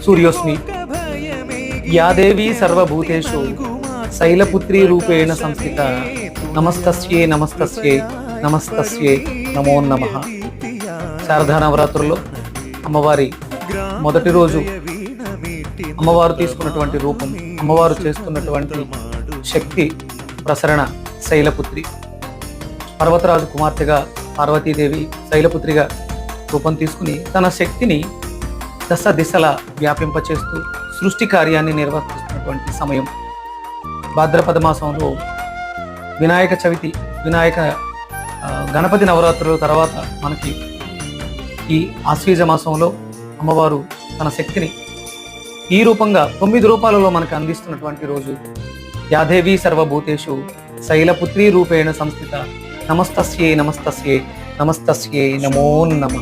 సూర్యోస్మి. Yeah దేవీ సర్వభూతేషు శైలపుత్రీ రూపేణ సంస్థిత నమస్తస్యే నమస్తస్యే నమస్తస్యే నమో నమః. శారదా నవరాత్రుల్లో అమ్మవారి మొదటి రోజు అమ్మవారు తీసుకున్నటువంటి రూపం, అమ్మవారు చేస్తున్నటువంటి శక్తి ప్రసరణ శైలపుత్రి. పర్వతరాజు కుమార్తెగా పార్వతీదేవి శైలపుత్రిగా రూపం తీసుకుని తన శక్తిని దశ దిశలా వ్యాపింపచేస్తూ సృష్టి కార్యాన్ని నిర్వర్తిస్తున్నటువంటి సమయం. భాద్రపద మాసంలో వినాయక చవితి, గణపతి నవరాత్రుల తర్వాత మనకి ఈ ఆశ్వీజ మాసంలో అమ్మవారు తన శక్తిని ఈ రూపంగా 9 రూపాలలో మనకు అందిస్తున్నటువంటి రోజు. యాదేవి సర్వభూతేషు శైలపుత్రీ రూపేణ సంస్థిత నమస్తస్యే నమస్తస్యే నమస్తస్యే నమో నమః.